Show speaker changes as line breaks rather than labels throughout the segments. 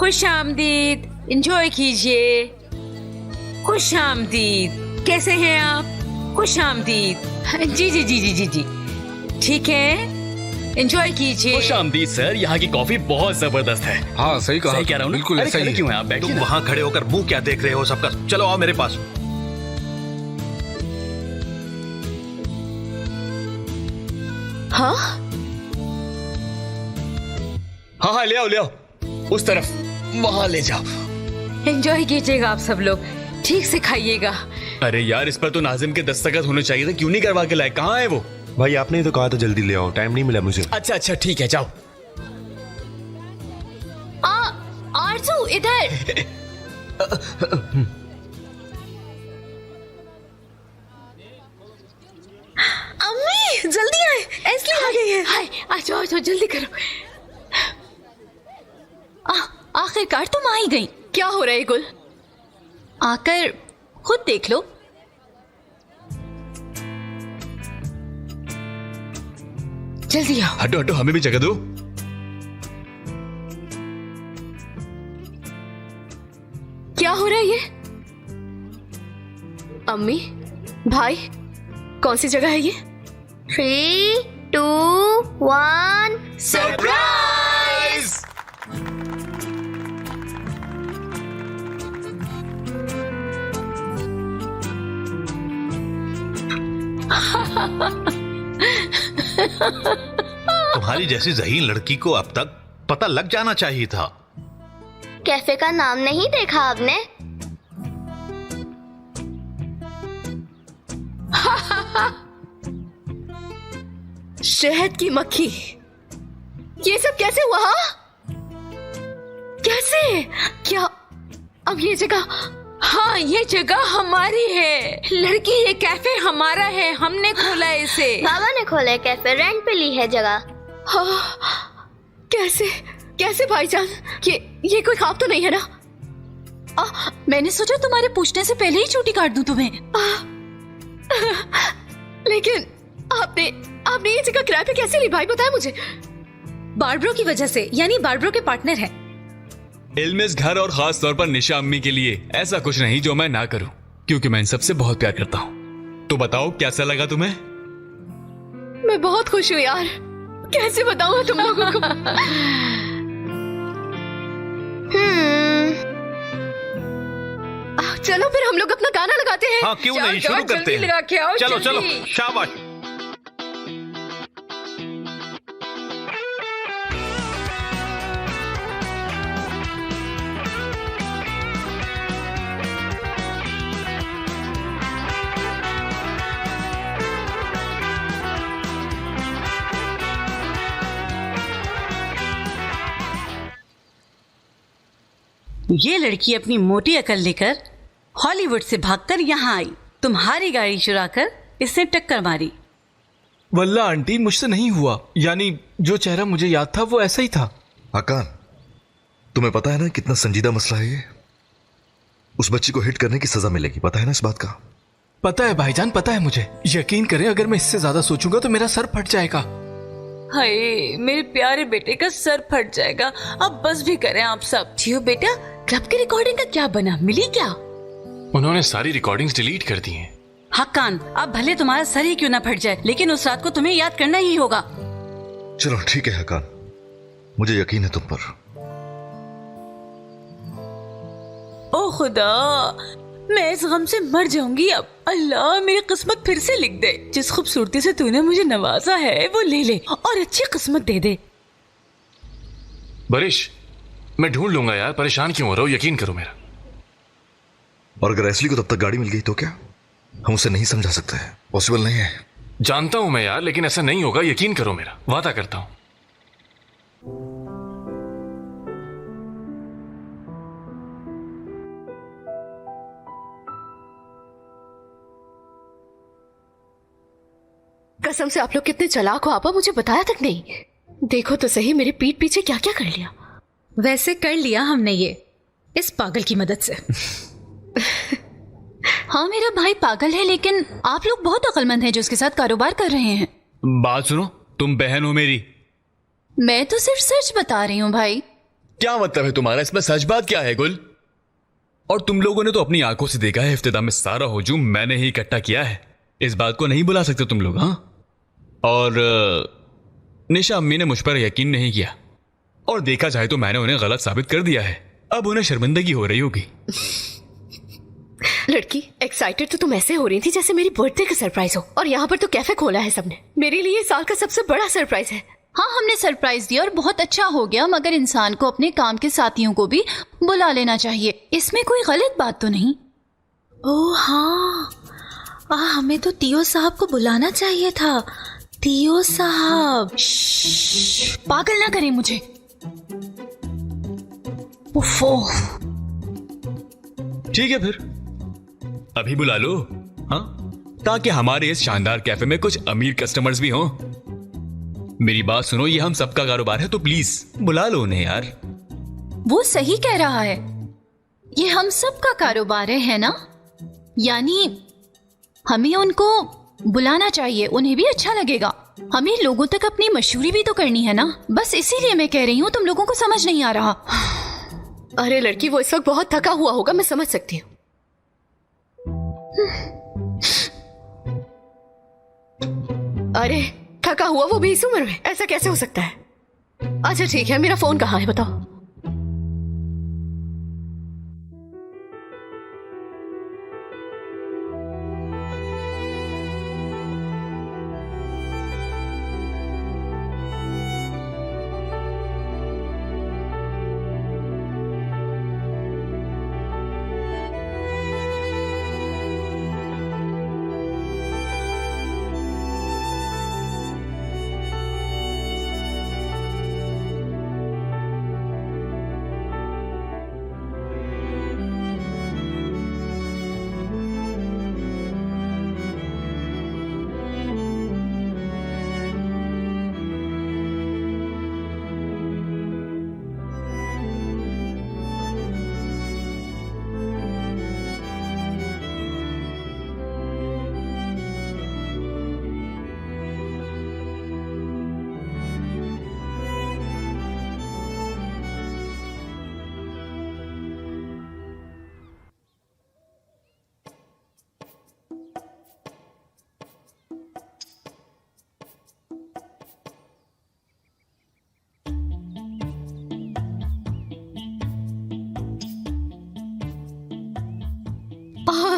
खुश आमदीद, एंजॉय कीजिए। खुश आमदीद, कैसे हैं आप? खुश आमदीद। जी जी जी जी जी जी, ठीक है, एंजॉय कीजिए।
खुश आमदीद सर, यहाँ की कॉफी बहुत जबरदस्त है।
हाँ सही कहा,
सही कह रहा हूँ ना?
बिल्कुल
अरे
ऐसा ही
खड़े
है।
क्यों हैं आप? बैठिए
तुम
ना।
वहाँ खड़े होकर मुंह क्या देख रहे हो सबका? चलो आओ मेरे पास।
हाँ
हाँ हाँ, ले आओ ले आओ, उस तरफ, वहाँ ले जाओ।
एंजॉय कीजिएगा आप सब लोग, ठीक से खाइएगा।
अरे यार, इस पर तो नाजिम के दस्तखत होने चाहिए थे, क्यों नहीं करवा के लाए? कहाँ है वो?
भाई आपने ही तो कहा था जल्दी ले आओ, टाइम नहीं मिला मुझे।
अच्छा अच्छा ठीक है, जाओ।
आरज़ू इधर।
अम्मी जल्दी आए, एस्ली आ गई है।
हाय, आ जाओ जल्दी करो। आखिरकार तुम आ ही गई। क्या हो रहा है गुल? आकर खुद देख लो। जल्दी आओ।
हटो हटो, हमें भी जगह दो।
क्या हो रहा है ये? अम्मी, भाई, कौन सी जगह है ये?
3, 2, 1
सरप्राइज!
तुम्हारी जैसी ज़हीन लड़की को अब तक पता लग जाना चाहिए था।
कैफे का नाम नहीं देखा आपने?
शहद की मक्खी, ये सब कैसे हुआ? कैसे? क्या अब ये जगह?
हाँ, ये जगह हमारी है। लड़की, ये कैफे हमारा है, हमने खोला है इसे।
बाबा ने खोले कैफे, रेंट पे ली है जगह।
हाँ, कैसे कैसे भाईजान? ये कोई ख्वाब तो नहीं है ना?
मैंने सोचा तुम्हारे पूछने से पहले ही छुट्टी काट दूं तुम्हें।
लेकिन आपने ये जगह किराए पे कैसे ली भाई, बताया मुझे।
बार्बरो की वजह से, यानी बार्बरो के पार्टनर है।
इल्मिस घर और खास तौर पर निशा अम्मी के लिए ऐसा कुछ नहीं जो मैं ना करूं, क्योंकि मैं इन सबसे बहुत प्यार करता हूं। तो बताओ कैसा लगा तुम्हें?
मैं बहुत खुश हूँ यार, कैसे बताऊँ तुम लोगों को। चलो फिर हम लोग अपना गाना लगाते हैं।
हाँ क्यों नहीं, शुरू करते
लगा के आओ,
हैं। चलो चलो,
जल्दी।
शाबाश।
ये लड़की अपनी मोटी अकल लेकर हॉलीवुड से भागकर यहाँ आई, तुम्हारी गाड़ी चुराकर इससे टक्कर मारी।
वल्ला आंटी, मुझसे नहीं हुआ, यानी जो चेहरा मुझे याद था वो ऐसा ही था।
आकान, तुम्हें पता है ना कितना संजीदा मसला है ये? उस बच्ची को हिट करने की सजा मिलेगी, पता है ना इस बात का?
पता है भाईजान, पता है मुझे। यकीन करें, अगर मैं इससे ज्यादा सोचूंगा तो मेरा सर फट जाएगा।
हाय, मेरे प्यारे बेटे का सर फट जाएगा। अब बस भी करें आप सब। जियो बेटा, क्लब की रिकॉर्डिंग का क्या बना? मिली क्या?
उन्होंने सारी रिकॉर्डिंग्स डिलीट कर दी हैं।
हक्कान, अब भले तुम्हारा सर ही क्यों ना फट जाए, लेकिन उस रात को तुम्हें याद करना ही होगा।
चलो ठीक है हकान, मुझे यकीन है तुम पर।
ओ खुदा, मैं इस गम से मर जाऊंगी अब। अल्लाह, मेरी किस्मत फिर से लिख दे। जिस खूबसूरती से तूने मुझे नवाजा है वो ले ले और अच्छी किस्मत दे दे।
बरिश, मैं ढूंढ लूंगा यार, परेशान क्यों हो रहा हो? यकीन करो मेरा।
और अगर एस्ली को तब तक गाड़ी मिल गई तो क्या? हम उसे नहीं समझा सकते हैं, पॉसिबल नहीं है।
जानता हूं मैं यार, लेकिन ऐसा नहीं होगा, यकीन करो मेरा, वादा करता हूं।
कसम से आप लोग कितने चालाक हो आपा, मुझे बताया तक नहीं। देखो तो सही मेरे पीठ पीछे क्या क्या कर लिया।
वैसे कर लिया हमने ये इस पागल की मदद से। हाँ, मेरा भाई पागल है, लेकिन आप लोग बहुत अक्लमंद हैं जो उसके साथ कारोबार कर रहे हैं।
बात सुनो, तुम बहन हो मेरी।
मैं तो सिर्फ सच बता रही हूँ भाई।
क्या मतलब है तुम्हारा? इसमें सच बात क्या है गुल? और तुम लोगों ने तो अपनी आंखों से देखा है इफ्तिदा में सारा हुजूम मैंने ही इकट्ठा किया है। इस बात को नहीं बुला सकते तुम लोग, हाँ? और निशा अम्मी ने मुझ पर यकीन नहीं किया, और देखा जाए तो मैंने उन्हें गलत साबित कर दिया है। अब उन्हें शर्मिंदगी हो रही होगी।
लड़की, एक्साइटेड तो तुम ऐसे हो रही थी जैसे मेरी बर्थडे का सरप्राइज हो, और यहाँ पर तो कैफे खोला है सबने। मेरे लिए इस साल का सबसे बड़ा सरप्राइज है।
हाँ, हमने सरप्राइज दिया और बहुत अच्छा हो गया, मगर इंसान को अपने काम के साथियों को भी बुला लेना चाहिए। इसमें कोई गलत बात तो नहीं। ओह हाँ, हमें तो तियो साहब को बुलाना चाहिए था। तियो साहब, पागल ना करें मुझे। उफ़ो।
ठीक है फिर अभी बुला लो, हाँ, ताकि हमारे इस शानदार कैफे में कुछ अमीर कस्टमर्स भी हों। मेरी बात सुनो, ये हम सबका कारोबार है, तो प्लीज बुला लो उन्हें यार।
वो सही कह रहा है, ये हम सबका कारोबार है ना, यानी हमें उनको बुलाना चाहिए, उन्हें भी अच्छा लगेगा। हमें लोगों तक अपनी मशहूरी भी तो करनी है ना, बस इसीलिए मैं कह रही हूँ, तुम लोगों को समझ नहीं आ रहा।
अरे लड़की, वो इस वक्त बहुत थका हुआ होगा, मैं समझ सकती हूँ। अरे थका हुआ, वो भी इस उम्र में, ऐसा कैसे हो सकता है? अच्छा ठीक है, मेरा फोन कहाँ है बताओ।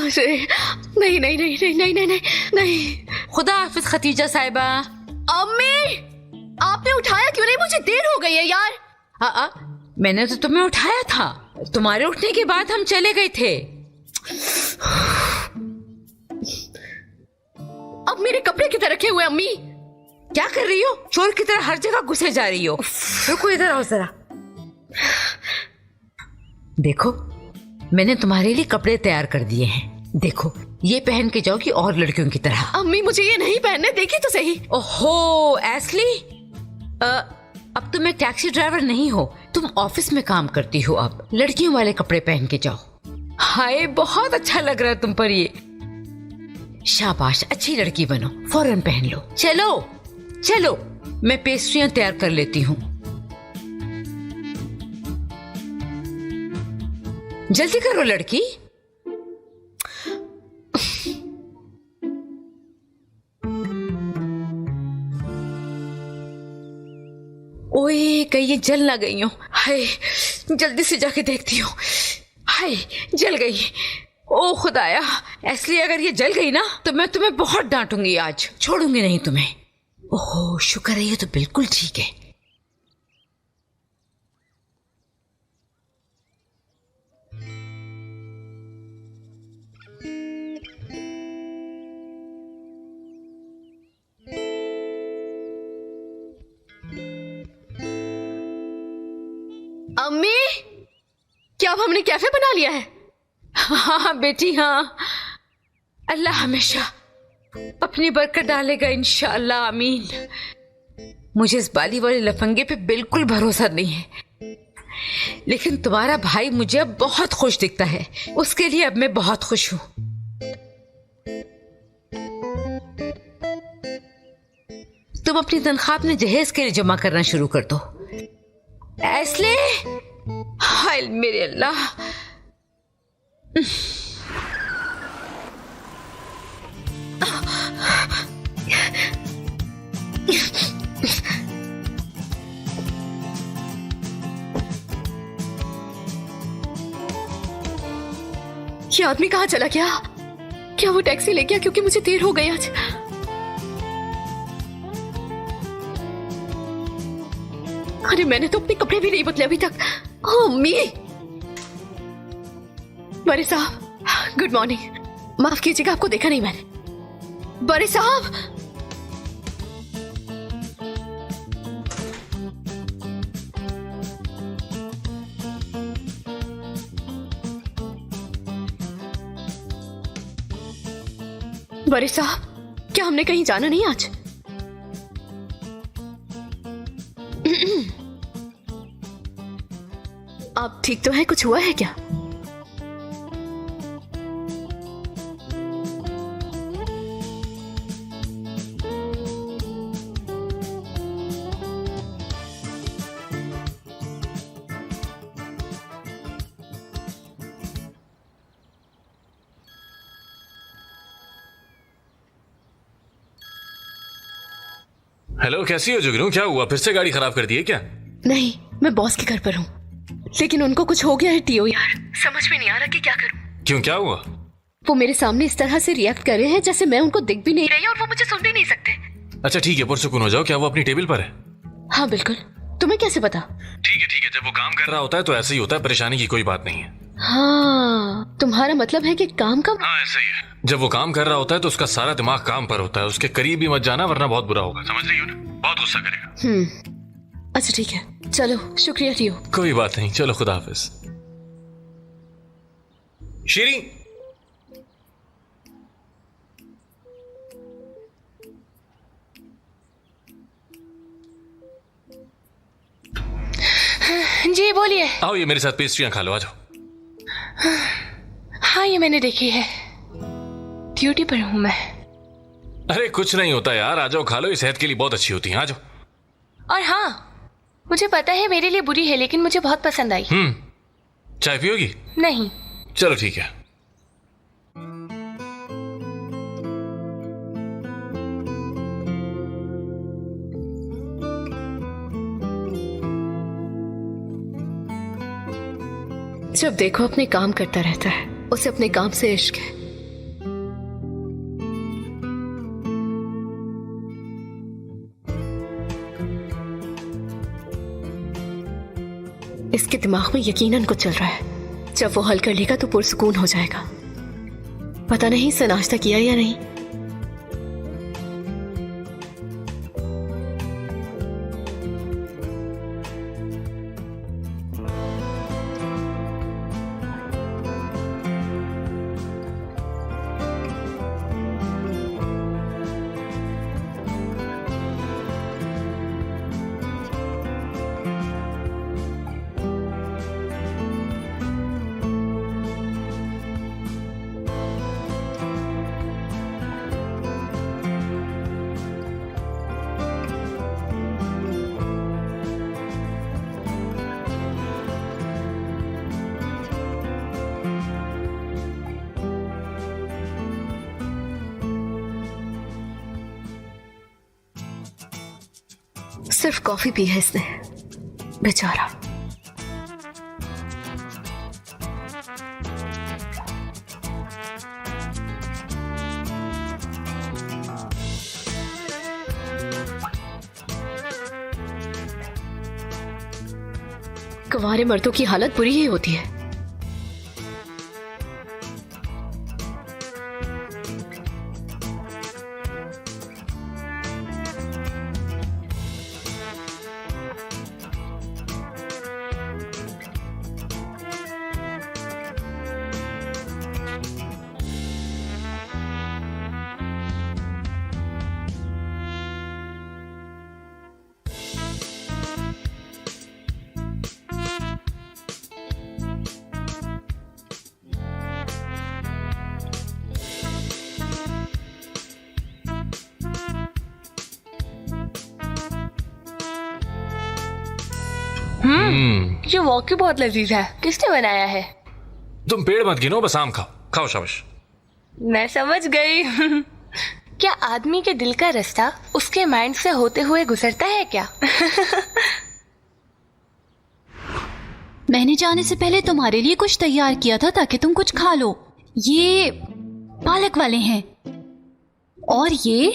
अरे नहीं नहीं नहीं नहीं नहीं नहीं नहीं नहीं।
खुदा हाफिज खतीजा साहिबा।
अम्मी, आपने उठाया क्यों नहीं? मुझे देर हो गई है यार।
मैंने तो तुम्हें उठाया था, तुम्हारे उठने के बाद हम चले गए थे।
अब मेरे कपड़े किधर रखे हुए? अम्मी
क्या कर रही हो? चोर की तरह हर जगह घुसे जा रही हो। रुको, इधर आओ जरा। देखो, मैंने तुम्हारे लिए कपड़े तैयार कर दिए हैं। देखो, ये पहन के जाओगी और लड़कियों की तरह।
अम्मी मुझे ये नहीं पहनने, देखी तो सही।
ओहो एस्ली, अब तुम एक टैक्सी ड्राइवर नहीं हो, तुम ऑफिस में काम करती हो। अब लड़कियों वाले कपड़े पहन के जाओ। हाय, बहुत अच्छा लग रहा है तुम पर ये। शाबाश, अच्छी लड़की बनो, फौरन पहन लो। चलो चलो, मैं पेस्ट्रियां तैयार कर लेती हूँ। जल्दी करो लड़की। ओए, कहीं ये जल ना गई हो। हाय, जल्दी से जाके देखती हूँ। हाय, जल गई। ओ खुदाया, इसलिए अगर ये जल गई ना तो मैं तुम्हें बहुत डांटूंगी आज, छोड़ूंगी नहीं तुम्हें। ओहो, शुक्र है ये तो बिल्कुल ठीक है।
अम्मी, क्या अब हमने कैफे बना लिया है?
हाँ बेटी, हाँ। अल्लाह हमेशा अपनी बरकत डालेगा इंशाअल्लाह, आमीन। मुझे इस बाली वाले लफंगे पे बिल्कुल भरोसा नहीं है, लेकिन तुम्हारा भाई मुझे अब बहुत खुश दिखता है, उसके लिए अब मैं बहुत खुश हूं। तुम अपनी तनख्वाह अपने जहेज के लिए जमा करना शुरू कर दो। ऐसले,
स्माइल मेरे अल्लाह। ये आदमी कहाँ चला गया? क्या वो टैक्सी ले गया? क्योंकि मुझे देर हो गई आज। अरे मैंने तो अपने कपड़े भी नहीं बदले अभी तक। ओह अम्मी। बड़े साहब गुड मॉर्निंग। माफ कीजिएगा, आपको देखा नहीं मैंने। बड़े साहब बड़े साहब, क्या हमने कहीं जाना नहीं आज? आप ठीक तो है? कुछ हुआ है क्या?
हेलो, कैसी हो जुगनू? क्या हुआ, फिर से गाड़ी खराब कर दी है क्या?
नहीं, मैं बॉस के घर पर हूँ, लेकिन उनको कुछ हो गया है टीओ यार। समझ में नहीं आ रहा कि क्या करूँ।
क्यों, क्या हुआ?
वो मेरे सामने इस तरह से रिएक्ट कर रहे हैं जैसे मैं उनको दिख भी नहीं रही और वो मुझे सुन भी नहीं सकते।
अच्छा ठीक है, पुरसुकून हो जाओ। क्या वो अपनी टेबल पर है?
हाँ बिल्कुल। तुम्हें कैसे पता?
ठीक है, जब वो काम कर रहा होता है तो ऐसे ही होता है, परेशानी की कोई बात नहीं है।
हाँ, तुम्हारा मतलब है कि काम का?
हाँ ऐसा ही है। जब वो काम कर रहा होता है तो उसका सारा दिमाग काम पर होता है। उसके करीब भी मत जाना वरना बहुत बुरा होगा, समझ रही हो ना? बहुत गुस्सा करेगा।
अच्छा ठीक है, चलो शुक्रिया टीओ।
कोई बात नहीं, चलो खुदा हाफिज। शीरी,
जी बोलिए।
आओ ये मेरे साथ पेस्ट्रियां खा लो, आ जाओ।
हाँ ये मैंने देखी है, ड्यूटी पर हूं मैं।
अरे कुछ नहीं होता यार, आ जाओ खा लो, ये सेहत के लिए बहुत अच्छी होती है, आ जाओ।
और हाँ, मुझे पता है मेरे लिए बुरी है लेकिन मुझे बहुत पसंद आई।
चाय पियोगी?
नहीं।
चलो ठीक है।
जब देखो अपने काम करता रहता है, उसे अपने काम से इश्क है। इसके दिमाग में यकीनन कुछ चल रहा है। जब वो हल कर लेगा तो पुरसुकून हो जाएगा। पता नहीं इससे नाश्ता किया या नहीं। सिर्फ कॉफी पी है इसने, बेचारा। कुंवारे मर्दों की हालत बुरी ही होती है।
ये वाकई बहुत लजीज है। किसने बनाया है?
तुम पेड़ मत गिनो, बस आम खाओ। खाओ शाबाश।
मैं समझ गई। क्या आदमी के दिल का रास्ता उसके माइंड से होते हुए गुजरता है क्या?
मैंने जाने से पहले तुम्हारे लिए कुछ तैयार किया था ताकि तुम कुछ खा लो। ये पालक वाले हैं और ये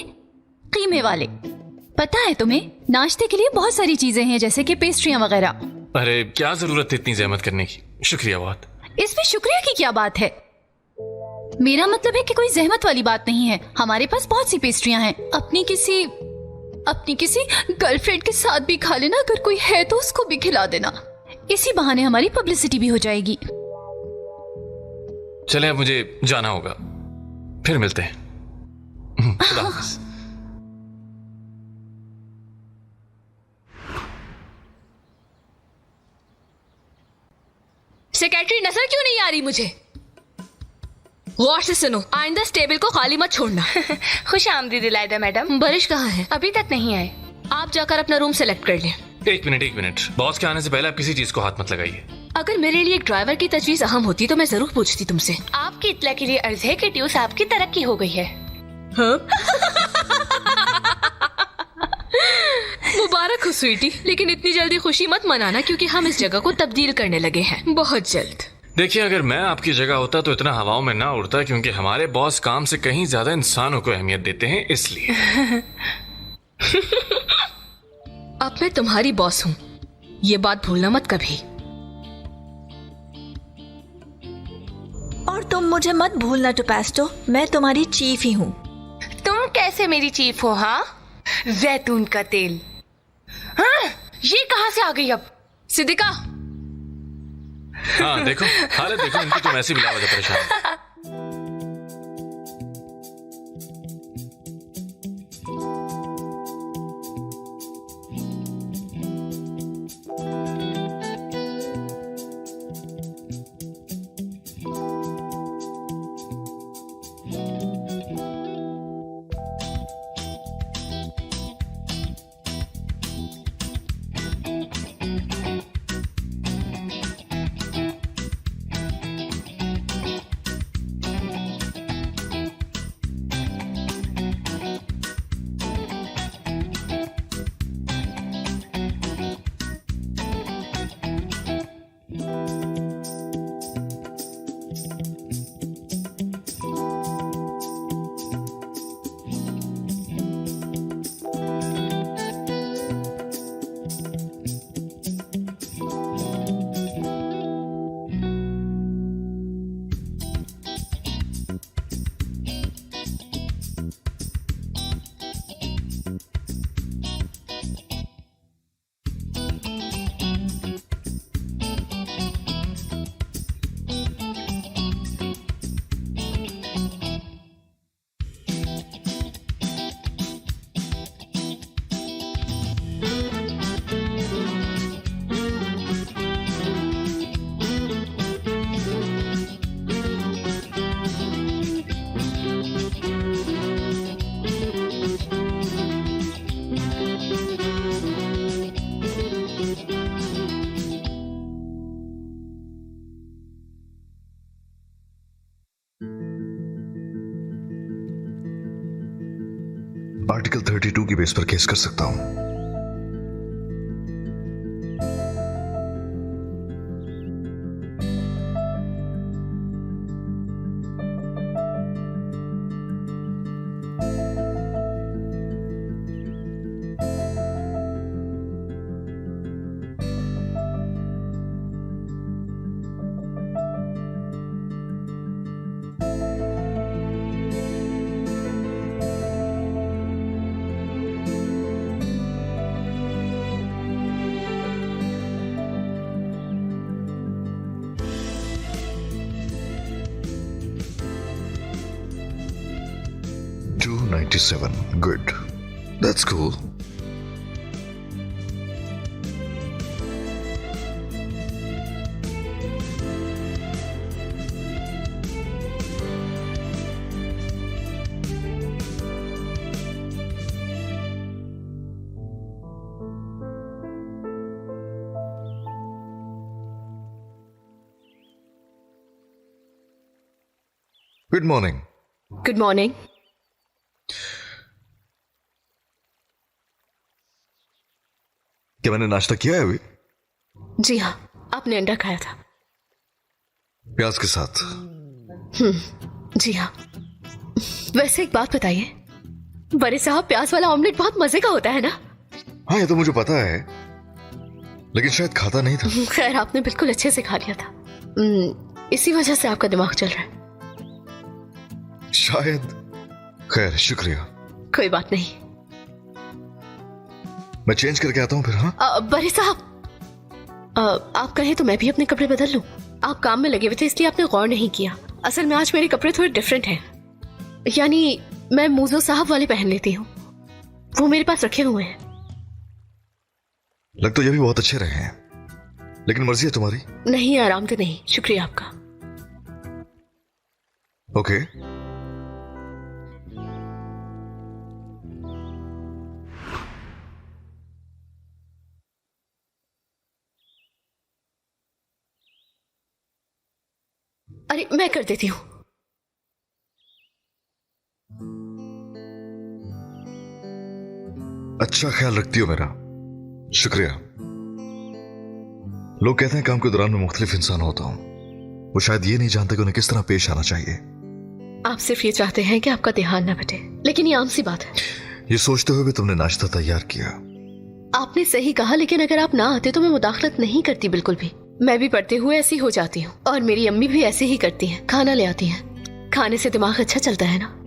कीमे वाले। पता है तुम्हें, नाश्ते के लिए बहुत सारी चीजें हैं जैसे कि पेस्ट्रियां वगैरह।
अरे क्या जरूरत है इतनी जहमत करने की, शुक्रिया बहुत।
इसमें शुक्रिया की क्या बात है? मेरा मतलब है कि कोई जहमत वाली बात नहीं है। हमारे पास बहुत सी पेस्ट्रियां हैं। अपनी किसी गर्लफ्रेंड के साथ भी खा लेना, अगर कोई है तो उसको भी खिला देना। इसी बहाने हमारी पब्लिसिटी भी हो जाएगी।
चले, अब मुझे जाना होगा, फिर मिलते हैं। खुदा हाफिज।
सेक्रेटरी नजर क्यों नहीं आ रही मुझे? गौर से सुनो, आइंदा इस टेबल को खाली मत छोड़ना।
खुश आमदीद इलायदा मैडम।
बारिश कहाँ है?
अभी तक नहीं आए।
आप जाकर अपना रूम सेलेक्ट कर लें।
एक मिनट, बॉस के आने से पहले आप किसी चीज को हाथ मत लगाइए।
अगर मेरे लिए एक ड्राइवर की तजवीज अहम होती तो मैं जरूर पूछती तुमसे।
आपकी इत्तला के लिए अर्ज है कि ट्यूस आपकी तरक्की हो गई है।
हाँ? मुबारक हो स्वीटी, लेकिन इतनी जल्दी खुशी मत मनाना क्योंकि हम इस जगह को तब्दील करने लगे हैं बहुत जल्द।
देखिए, अगर मैं आपकी जगह होता तो इतना हवाओं में ना उड़ता, क्योंकि हमारे बॉस काम से कहीं ज्यादा इंसानों को अहमियत देते हैं, इसलिए।
अब मैं तुम्हारी बॉस हूँ, ये बात भूलना मत कभी।
और तुम मुझे मत भूलना टोपेस्टो, मैं तुम्हारी चीफ ही हूँ।
तुम कैसे मेरी चीफ हो? हाँ, जैतून का तेल। हाँ, ये कहाँ से आ गई अब?
सिद्दिका।
हाँ देखो, हालत देखो इनकी, तुम ऐसी बिला वजह परेशान।
आर्टिकल 32 की बेस पर केस कर सकता हूं। $297. Good. That's cool. Good morning.
Good morning.
क्या मैंने नाश्ता किया है अभी?
जी हाँ, आपने अंडा खाया था।
प्याज के साथ?
जी हाँ। वैसे एक बात बताइए, बड़े साहब प्याज वाला ऑमलेट बहुत मजे का होता है ना?
हाँ, ये तो मुझे पता है, लेकिन शायद खाता नहीं था।
खैर, आपने बिल्कुल अच्छे से खा लिया था। इसी वजह से आपका दिमाग चल रहा है
शायद। खैर, शुक्रिया।
कोई बात नहीं।
मैं चेंज करके आता हूँ फिर। हाँ
बड़े साहब, आप कहें तो मैं भी अपने कपड़े बदल लूं। आप काम में लगे हुए थे इसलिए आपने गौर नहीं किया। असल में आज मेरे कपड़े थोड़े डिफरेंट हैं, यानी मैं मूजो साहब वाले पहन लेती हूँ, वो मेरे पास रखे हुए हैं।
लग तो ये भी बहुत अच्छे रहे हैं, लेकिन मर्जी है तुम्हारी।
नहीं, आराम तो नहीं। शुक्रिया आपका।
ओके।
अरे मैं कर देती हूँ।
अच्छा ख्याल रखती हो मेरा, शुक्रिया। लोग कहते हैं काम के दौरान मैं मुख्तलिफ इंसान होता हूं, वो शायद ये नहीं जानते कि उन्हें किस तरह पेश आना चाहिए।
आप सिर्फ ये चाहते हैं कि आपका ध्यान न बटे, लेकिन ये आम सी बात है।
ये सोचते हुए भी तुमने नाश्ता तैयार किया।
आपने सही कहा, लेकिन अगर आप ना आते तो मैं मुदाखलत नहीं करती बिल्कुल भी। मैं भी पढ़ते हुए ऐसी हो जाती हूँ, और मेरी अम्मी भी ऐसे ही करती हैं, खाना ले आती हैं। खाने से दिमाग अच्छा चलता है ना।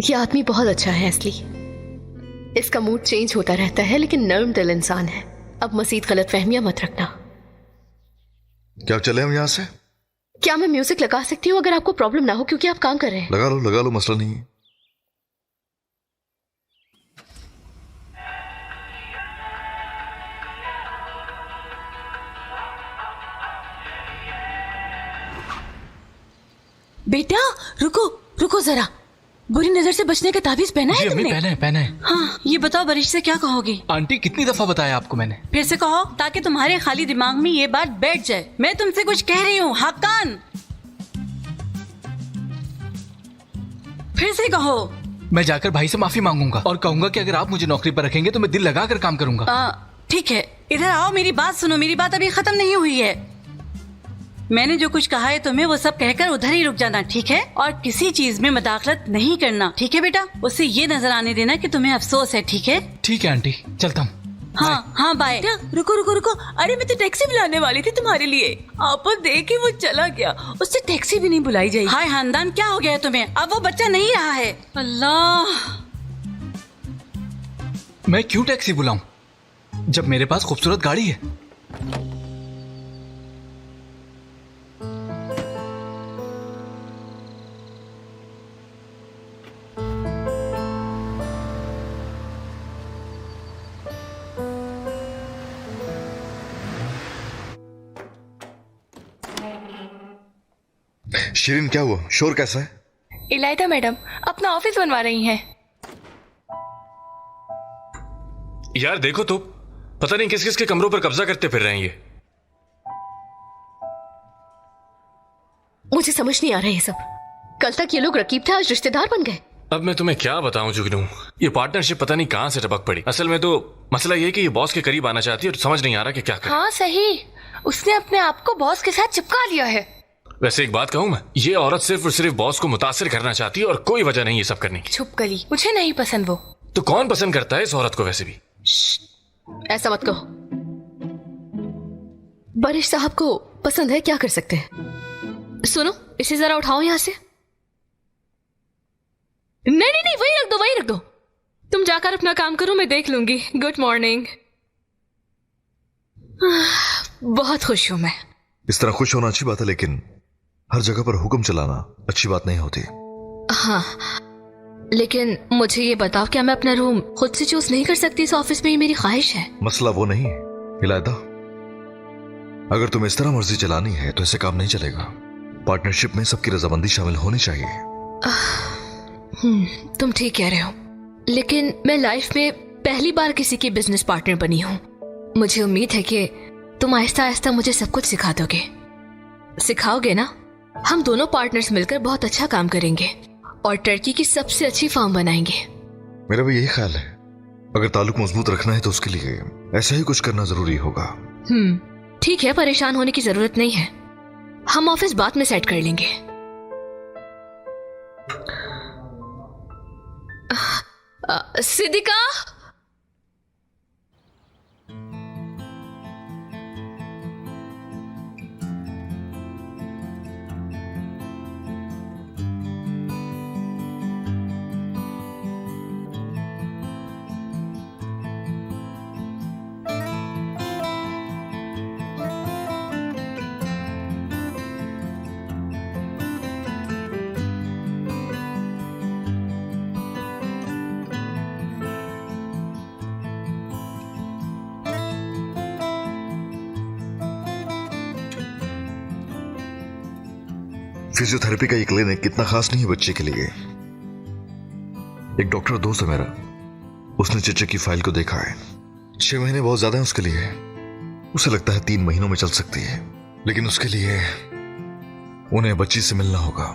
ये आदमी बहुत अच्छा है असली। इसका मूड चेंज होता रहता है, लेकिन नर्म दिल इंसान है। अब मजीद गलतफहमियां मत रखना।
क्या चले हम यहां से?
क्या मैं म्यूजिक लगा सकती हूँ अगर आपको प्रॉब्लम ना हो, क्योंकि आप काम कर रहे हैं?
लगा लो, मसला नहीं है।
बेटा रुको जरा। बुरी नजर से बचने का ताबीज पहना है तुमने?
पहना है।
हाँ, ये बताओ बारिश से क्या कहोगी?
आंटी, कितनी दफा बताया आपको मैंने?
फिर से कहो, ताकि तुम्हारे खाली दिमाग में ये बात बैठ जाए। मैं तुमसे कुछ कह रही हूँ, हक्कान। फिर से कहो।
मैं जाकर भाई से माफी मांगूंगा और कहूंगा कि अगर आप मुझे नौकरी पर रखेंगे तो मैं दिल लगाकर काम करूंगा।
ठीक है, इधर आओ, मेरी बात सुनो। मेरी बात अभी खत्म नहीं हुई है। मैंने जो कुछ कहा है तुम्हें वो सब कहकर उधर ही रुक जाना, ठीक है? और किसी चीज में मदाखलत नहीं करना, ठीक है बेटा? उससे ये नजर आने देना कि तुम्हें अफसोस है, ठीक है?
ठीक है आंटी, चलता हूँ।
हाँ बाय।
रुको। अरे मैं तो टैक्सी बुलाने वाली थी तुम्हारे लिए। आप देखे वो चला गया, उससे टैक्सी भी नहीं बुलाई जाएगी।
हाय खानदान, क्या हो गया है तुम्हें? अब वो बच्चा नहीं रहा है। अल्लाह,
मैं क्यों टैक्सी बुलाऊं जब मेरे पास खूबसूरत गाड़ी है?
शिरीन, क्या हुआ? शोर कैसा है?
इलायदा मैडम अपना ऑफिस बनवा रही हैं।
यार देखो तो, पता नहीं किस किस के कमरों पर कब्जा करते फिर रहे हैं ये।
मुझे समझ नहीं आ रहा है ये सब। कल तक ये लोग रकीब थे, आज रिश्तेदार बन गए।
अब मैं तुम्हें क्या बताऊं जुगनू, ये पार्टनरशिप पता नहीं कहां से टपक पड़ी। असल में तो मसला ये कि ये बॉस के करीब आना चाहती है और समझ नहीं आ रहा कि क्या करे।
हाँ सही, उसने अपने आप को बॉस के साथ चिपका लिया है।
वैसे एक बात कहूं मैं, ये औरत सिर्फ और सिर्फ बॉस को मुतासिर करना चाहती है और कोई वजह नहीं ये सब करने की।
चुप गली, मुझे नहीं पसंद वो।
तो कौन पसंद करता है इस औरत को वैसे भी?
ऐसा मत कहो। बारिश साहब को पसंद है, क्या कर सकते हैं? सुनो, इसे जरा उठाओ यहां से। नहीं, वही रख दो। तुम जाकर अपना काम करो, मैं देख लूंगी। Good morning. बहुत खुश हूं मैं।
इस तरह खुश होना अच्छी बात है, लेकिन हर जगह पर हुक्म चलाना अच्छी बात नहीं होती।
हाँ, लेकिन मुझे ये बताओ, क्या मैं अपना रूम खुद से चूज नहीं कर सकती? इस ऑफिस में ये मेरी ख्वाहिश है।
मसला वो नहीं है इलायदा, अगर तुम्हें इस तरह मर्जी चलानी है तो ऐसे काम नहीं चलेगा। पार्टनरशिप में सबकी रजामंदी शामिल होनी चाहिए।
तुम ठीक कह रहे हो, लेकिन मैं लाइफ में पहली बार किसी की बिजनेस पार्टनर बनी हूँ। मुझे उम्मीद है कि तुम आहिस्ता आहिस्ता मुझे सब कुछ सिखा दोगे। सिखाओगे ना? हम दोनों पार्टनर्स मिलकर बहुत अच्छा काम करेंगे और टर्की की सबसे अच्छी फार्म बनाएंगे।
मेरा भी यही ख्याल है। अगर ताल्लुक मजबूत रखना है तो उसके लिए ऐसा ही कुछ करना जरूरी होगा।
ठीक है, परेशान होने की जरूरत नहीं है। हम ऑफिस बाद में सेट कर लेंगे। सिद्दिका,
फिजियोथेरेपी का ये क्लिनिक कितना खास नहीं है बच्चे के लिए। एक डॉक्टर दोस्त है मेरा, उसने चचे की फाइल को देखा है। 6 महीने बहुत ज्यादा है उसके लिए। उसे लगता है 3 महीनों में चल सकती है, लेकिन उसके लिए उन्हें बच्ची से मिलना होगा।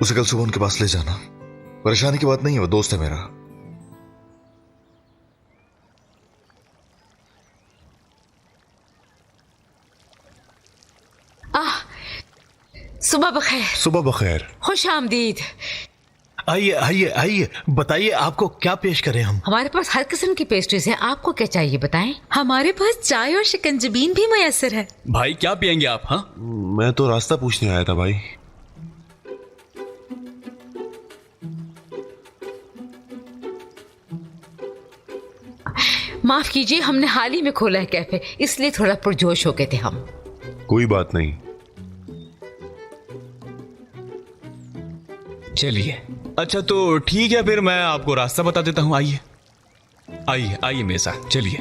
उसे कल सुबह उनके पास ले जाना। परेशानी की बात नहीं है, वो दोस्त है मेरा।
सुबह बखैर।
सुबह बखैर।
खुश आमदीद।
आइए आइए आइए, बताइए आपको क्या पेश करें हम?
हमारे पास हर किस्म की पेस्ट्रीज हैं, आपको क्या चाहिए बताएं?
हमारे पास चाय और शिकंजबीन भी मुयस्सर है।
भाई क्या पियेंगे आप? हाँ,
मैं तो रास्ता पूछने आया था भाई।
माफ कीजिए, हमने हाल ही में खोला है कैफे, इसलिए थोड़ा पुरजोश हो गए थे हम।
कोई बात नहीं।
चलिए, अच्छा तो ठीक है, फिर मैं आपको रास्ता बता देता हूँ। आइए आइए आइए मेरे साथ, चलिए।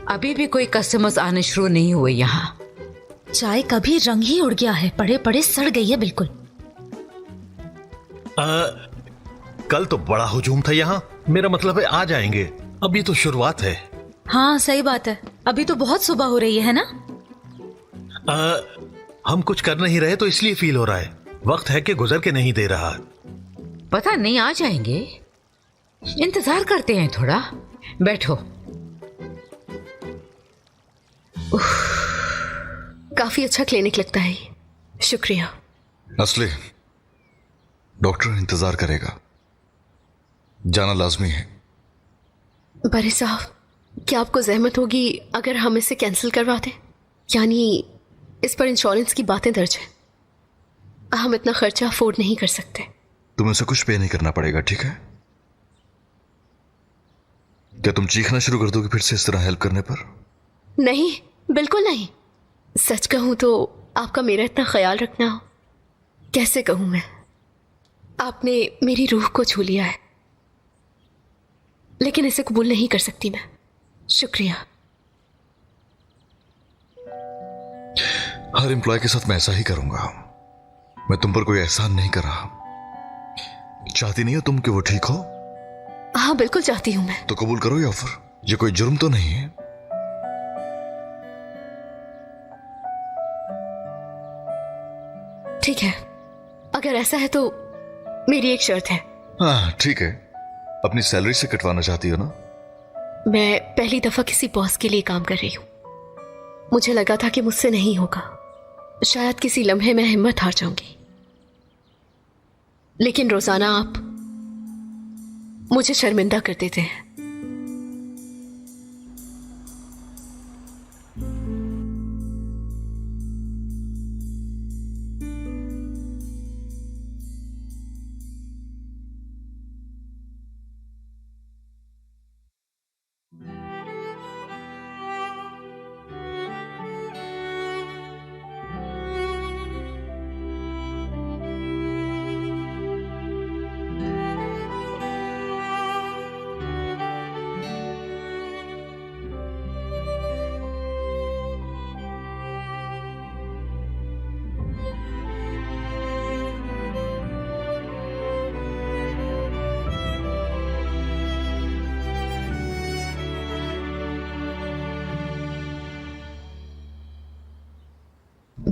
अभी भी कोई कस्टमर्स आने शुरू नहीं हुए यहाँ।
चाय का भी रंग ही उड़ गया है, पड़े पड़े सड़ गई है बिल्कुल।
कल तो बड़ा हुजूम था यहाँ। मेरा मतलब है आ जाएंगे, अभी तो शुरुआत है।
हाँ सही बात है, अभी तो बहुत सुबह हो रही है ना।
हम कुछ कर नहीं रहे तो इसलिए फील हो रहा है। वक्त है कि गुजर के नहीं दे रहा।
पता नहीं, आ जाएंगे। इंतजार करते हैं थोड़ा। बैठो।
काफी अच्छा क्लिनिक लगता है। शुक्रिया।
असली डॉक्टर इंतजार करेगा, जाना लाजमी है।
बड़े साहब, क्या आपको जहमत होगी अगर हम इसे कैंसिल करवा दें? यानी इस पर इंश्योरेंस की बातें दर्ज हैं। हम इतना खर्चा अफोर्ड नहीं कर सकते।
तुम्हें उसे कुछ पे नहीं करना पड़ेगा, ठीक है? क्या तुम चीखना शुरू कर दोगे फिर से इस तरह हेल्प करने पर?
नहीं, बिल्कुल नहीं। सच कहूं तो आपका मेरा इतना ख्याल रखना कैसे कहूं मैं। आपने मेरी रूह को छू लिया है, लेकिन इसे कबूल नहीं कर सकती मैं। शुक्रिया।
हर एम्प्लॉय के साथ मैं ऐसा ही करूंगा। मैं तुम पर कोई एहसान नहीं कर रहा। चाहती नहीं हो तुम कि वो ठीक हो?
हाँ बिल्कुल चाहती हूं मैं।
तो कबूल करो ये ऑफर। ये कोई जुर्म तो नहीं है।
ठीक है, अगर ऐसा है तो मेरी एक शर्त है।
हाँ ठीक है, अपनी सैलरी से कटवाना चाहती हो ना?
मैं पहली दफा किसी बॉस के लिए काम कर रही हूं। मुझे लगा था कि मुझसे नहीं होगा, शायद किसी लम्हे में हिम्मत हार जाऊंगी, लेकिन रोजाना आप मुझे शर्मिंदा कर देते हैं।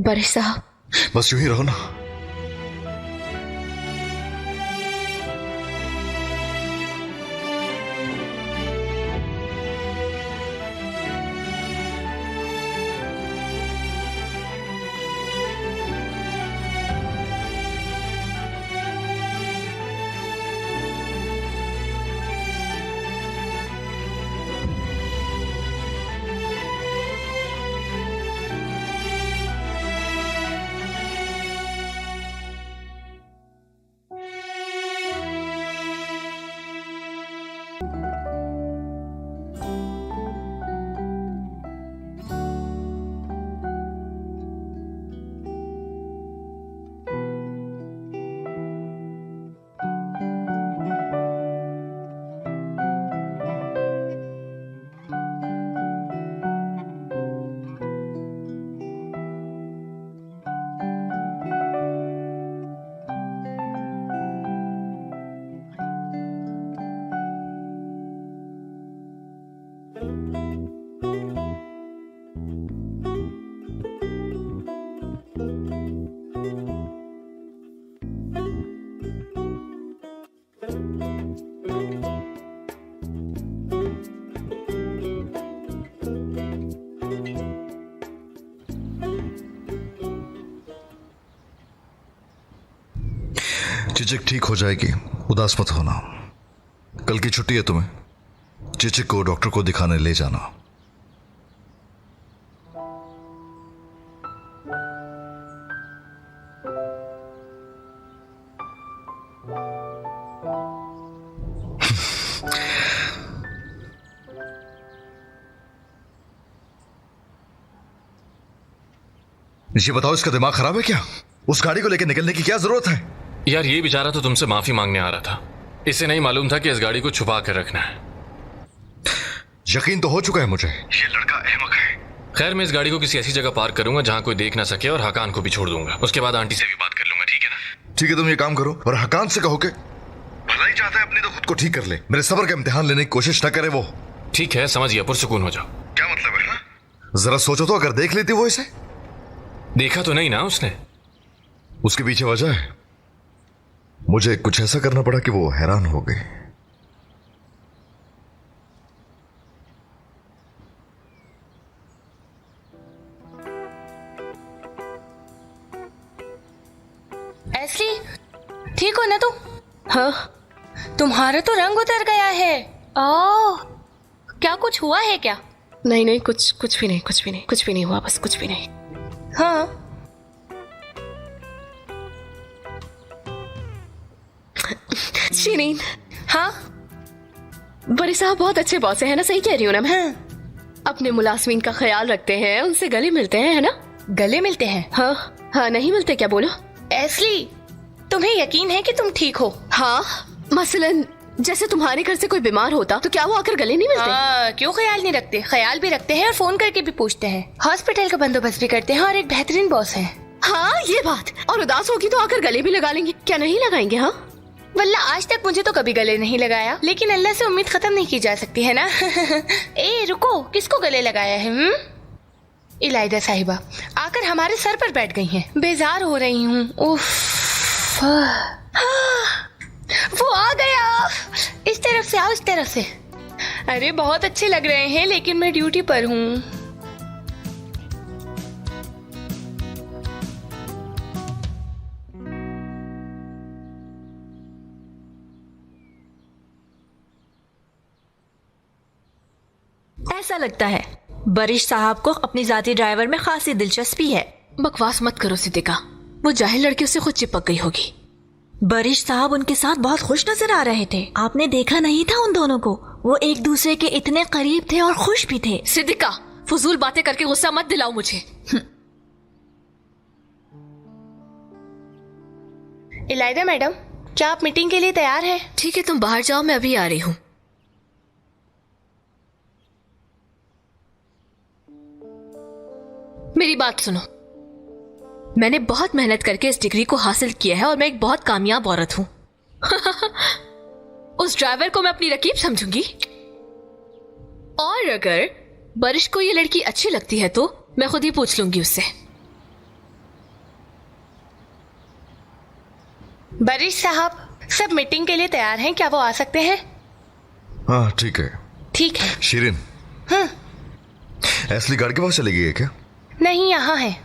बारिश साहब,
बस यूं ही रहो ना। चिचिक ठीक हो जाएगी, उदास मत होना। कल की छुट्टी है तुम्हें। चिचिक को डॉक्टर को दिखाने ले जाना। ये बताओ, इसका दिमाग खराब है क्या? उस गाड़ी को लेकर निकलने की क्या जरूरत है?
यार ये बेचारा तो तुमसे माफी मांगने आ रहा था। इसे नहीं मालूम था कि इस गाड़ी को छुपा कर रखना है।
यकीन तो हो चुका है मुझे, ये लड़का अहमक है।
खैर, मैं इस गाड़ी को किसी ऐसी जगह पार्क करूंगा जहां कोई देख ना सके, और हकान को भी छोड़ दूंगा। उसके बाद आंटी से भी बात कर लूंगा, ठीक है ना?
ठीक है, तुम ये काम करो और हकान से कहो कि भलाई चाहता है अपनी तो खुद को ठीक कर ले, मेरे सब्र का इम्तिहान लेने की कोशिश न करे वो।
ठीक है, समझ गया, पुरसुकून हो जाओ।
क्या मतलब है? जरा सोचो तो, अगर देख लेती वो इसे।
देखा तो नहीं ना उसने।
उसके पीछे वजह है। मुझे कुछ ऐसा करना पड़ा कि वो हैरान हो गई।
एस्ली, ठीक हो ना तुम?
हाँ।
तुम्हारा तो रंग उतर गया है। ओह, क्या कुछ हुआ है क्या?
नहीं नहीं, कुछ भी नहीं हुआ, बस कुछ भी नहीं।
हाँ।
शिरीन।
हाँ।
बड़े साहब बहुत अच्छे बॉस है ना? सही कह रही हूँ ना मैं?
हाँ।
अपने मुलाजमीन का ख्याल रखते हैं, उनसे गले मिलते हैं, है ना?
गले मिलते हैं?
हाँ, नहीं मिलते क्या? बोलो।
एस्ली, तुम्हें यकीन है कि तुम ठीक हो?
हाँ, मसलन जैसे तुम्हारे घर से कोई बीमार होता तो क्या वो आकर गले नहीं मिलते?
हाँ, क्यों ख्याल नहीं रखते? ख्याल भी रखते हैं और फोन करके भी पूछते हैं। हॉस्पिटल का बंदोबस्त भी करते हैं और एक बेहतरीन बॉस है।
हाँ, ये बात। और उदास होगी तो आकर गले भी लगा लेंगे, क्या नहीं लगाएंगे? हाँ
वल्ला, आज तक मुझे तो कभी गले नहीं लगाया, लेकिन अल्लाह से उम्मीद खत्म नहीं की जा सकती है ना। ए रुको, किसको गले लगाया है? इलाइदा साहिबा आकर हमारे सर पर बैठ गई हैं। बेजार हो रही हूँ। उफ, वो आ गया। इस तरफ से आओ, इस तरफ से। अरे बहुत अच्छे लग रहे हैं, लेकिन मैं ड्यूटी पर हूँ।
ऐसा लगता है बरिश साहब को अपनी जाती ड्राइवर में खासी दिलचस्पी है।
बकवास मत करो सिद्दीका, वो जाहिल लड़की उससे खुद चिपक गई होगी।
बरिश साहब उनके साथ बहुत खुश नजर आ रहे थे। आपने देखा नहीं था उन दोनों को? वो एक दूसरे के इतने करीब थे और खुश भी थे।
सिद्दीका, फजूल बातें करके गुस्सा मत दिलाओ मुझे।
इलाइदा मैडम, क्या आप मीटिंग के लिए तैयार हैं?
ठीक है, तुम बाहर जाओ, मैं अभी आ रही हूँ। मेरी बात सुनो, मैंने बहुत मेहनत करके इस डिग्री को हासिल किया है और मैं एक बहुत कामयाब औरत हूं। उस ड्राइवर को मैं अपनी रकीब समझूंगी। और अगर बारिश को ये लड़की अच्छी लगती है तो मैं खुद ही पूछ लूंगी उससे।
बरिश साहब, सब मीटिंग के लिए तैयार हैं, क्या वो आ सकते हैं?
हाँ ठीक है।
ठीक है।
शीरिन, एसली गार्ड के पास चली गई है क्या?
नहीं, यहाँ है,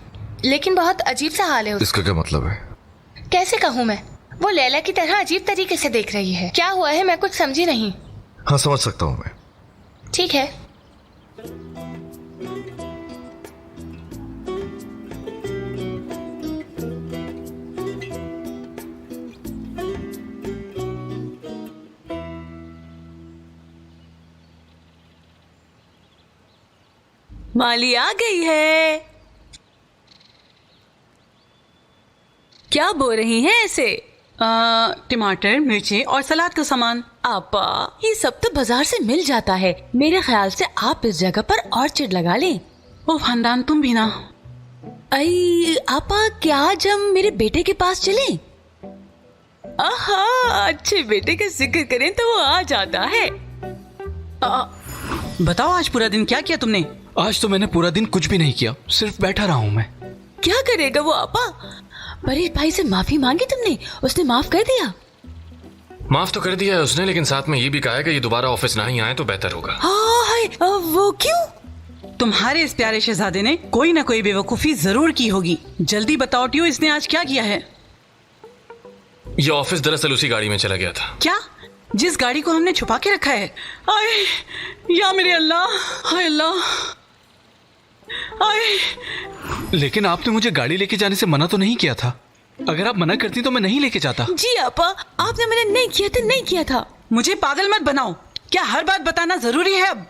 लेकिन बहुत अजीब सा हाल है उसका।
इसका क्या मतलब है?
कैसे कहूँ मैं, वो लैला की तरह अजीब तरीके से देख रही है। क्या हुआ है मैं कुछ समझी नहीं।
हाँ समझ सकता हूँ मैं।
ठीक है।
माली आ गई है। क्या बोल रही हैं ऐसे?
टमाटर, मिर्ची और सलाद का सामान।
आपा, ये सब तो बाजार से मिल जाता है। मेरे ख्याल से आप इस जगह पर ऑर्चर्ड लगा लें।
ओ खानदान, तुम भी ना।
अई आपा, क्या आज हम मेरे बेटे के पास चलें? आहा, अच्छे बेटे का जिक्र करें तो वो आ जाता है।
बताओ, आज पूरा दिन क्या किया तुमने?
आज तो मैंने पूरा दिन कुछ भी नहीं किया, सिर्फ बैठा रहा हूँ मैं।
क्या करेगा वो आपा? परेश भाई से माफी मांगी तुमने? उसने माफ कर दिया?
माफ तो कर दिया है उसने, लेकिन साथ में ये भी कहा है कि ये दोबारा ऑफिस ना ही आए तो बेहतर होगा।
वो क्यों?
तुम्हारे इस प्यारे शहजादे ने कोई ना कोई बेवकूफी जरूर की होगी। जल्दी बताओ टियो, इसने आज क्या किया है?
ये ऑफिस दरअसल उसी गाड़ी में चला गया था।
क्या? जिस गाड़ी को हमने छुपा के रखा है? आए या मेरे अल्लाह, हाय अल्लाह, आए।
लेकिन आपने मुझे गाड़ी लेके जाने से मना तो नहीं किया था। अगर आप मना करती तो मैं नहीं लेके जाता।
जी आपा, आपने मैंने नहीं किया था, नहीं किया था।
मुझे पागल मत बनाओ। क्या हर बात बताना जरूरी है अब?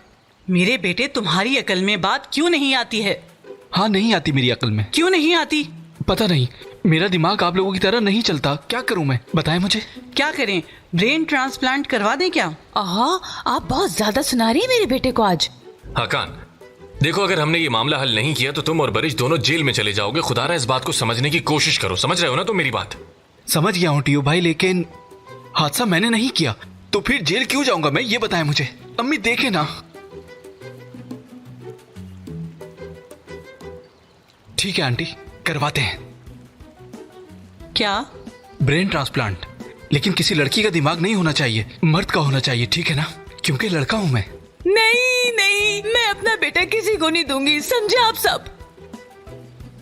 मेरे बेटे, तुम्हारी अकल में बात क्यों नहीं आती है?
हाँ, नहीं आती मेरी अकल में।
क्यों नहीं आती?
पता नहीं, मेरा दिमाग आप लोगों की तरह नहीं चलता। क्या करूं मैं, बताएं मुझे।
क्या करें? ब्रेन ट्रांसप्लांट करवा दें क्या?
आप बहुत ज्यादा सुना रही है मेरे बेटे को आज।
हाकान, देखो, अगर हमने ये मामला हल नहीं किया तो तुम और बरिश दोनों जेल में चले जाओगे। खुदारा इस बात को समझने की कोशिश करो। समझ रहे हो ना तुम मेरी बात?
समझ गया हूँ टियो भाई, लेकिन हादसा मैंने नहीं किया तो फिर जेल क्यों जाऊंगा मैं, ये बताएं मुझे। अम्मी देखे ना। ठीक है आंटी, करवाते हैं।
क्या?
ब्रेन ट्रांसप्लांट, लेकिन किसी लड़की का दिमाग नहीं होना चाहिए, मर्द का होना चाहिए, ठीक है ना? क्योंकि लड़का हूं मैं।
नहीं नहीं, मैं अपना बेटा किसी को नहीं दूंगी, समझे आप सब?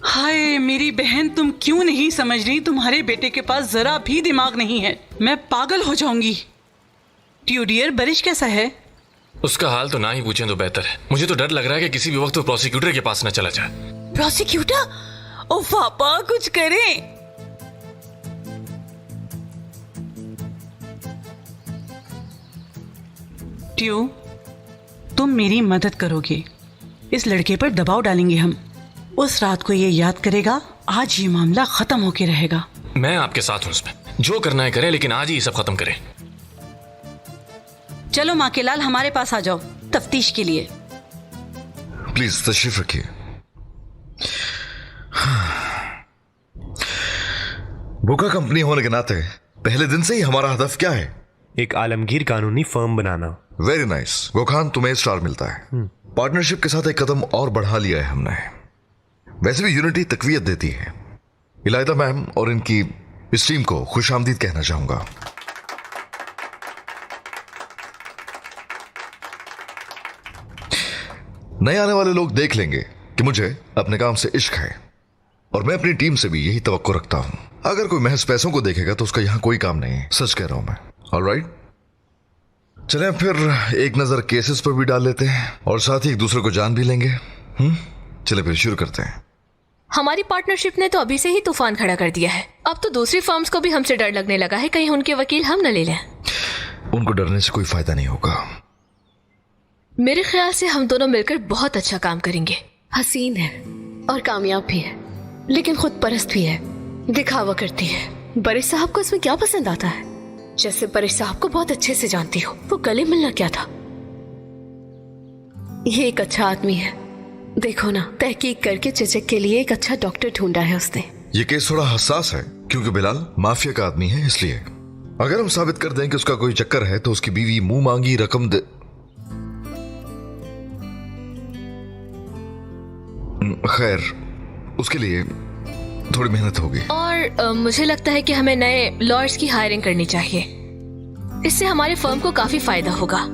हाय मेरी बहन, तुम क्यों नहीं समझ रही? तुम्हारे बेटे के पास जरा भी दिमाग नहीं है। मैं पागल हो जाऊंगी। टियो डियर, बरिश कैसा है?
उसका हाल तो ना ही पूछें तो बेहतर है। मुझे तो डर लग रहा है कि किसी भी वक्त वो प्रोसिक्यूटर के पास न चला जाए।
प्रोसिक्यूटर? ओ पापा, कुछ करें।
टियो, तुम मेरी मदद करोगे। इस लड़के पर दबाव डालेंगे हम। उस रात को ये याद करेगा, आज ये मामला खत्म होके रहेगा।
मैं आपके साथ हूं इसमें। जो करना है करें, लेकिन आज ही सब खत्म करें।
चलो माँ के लाल, हमारे पास आ जाओ तफ्तीश के लिए।
प्लीज तशरीफ रखिए। बुका कंपनी होने के नाते पहले दिन से ही हमारा हदफ क्या है?
एक आलमगीर कानूनी फर्म बनाना।
वेरी नाइस गोखान, तुम्हें स्टार मिलता है। पार्टनरशिप के साथ एक कदम और बढ़ा लिया है हमने। वैसे भी यूनिटी तकवीयत देती है। इलायदा मैम और इनकी इस टीम को खुशामदीद कहना चाहूंगा। नए आने वाले लोग देख लेंगे कि मुझे अपने काम से इश्क है, और मैं अपनी टीम से भी यही तवक्को रखता हूं। अगर कोई महज पैसों को देखेगा तो उसका यहां कोई काम नहीं है। सच कह रहा हूं मैं। ऑलराइट, चलें फिर एक नजर केसेस पर भी डाल लेते हैं और साथ ही एक दूसरे को जान भी लेंगे। चले फिर शुरू करते हैं।
हमारी पार्टनरशिप ने तो अभी से ही तूफान खड़ा कर दिया है। अब तो दूसरी फर्म्स को भी हमसे डर लगने लगा है, कहीं उनके वकील हम न ले लें।
उनको डरने से कोई फायदा नहीं होगा।
मेरे ख्याल से हम दोनों मिलकर बहुत अच्छा काम करेंगे। हसीन है और कामयाब भी है, लेकिन खुद परस्त भी है, दिखावा करती है। बरिश साहब को इसमें क्या पसंद आता है? जैसे बरिश साहब को बहुत अच्छे से जानती हो, वो गले मिलना क्या था? ये एक अच्छा आदमी है। देखो ना, तहकीक करके चचक के लिए एक अच्छा डॉक्टर ढूंढा है उसने।
ये केस थोड़ा हसास है क्योंकि बिलाल माफिया का आदमी है, इसलिए अगर हम साबित कर दें कि उसका कोई चक्कर है तो उसकी बीवी मुंह मांगी रकम दे। खैर, उसके लिए थोड़ी मेहनत होगी।
और मुझे लगता है कि हमें नए लॉयर्स की हायरिंग करनी चाहिए। इससे हमारे फर्म को काफी फायदा होगा।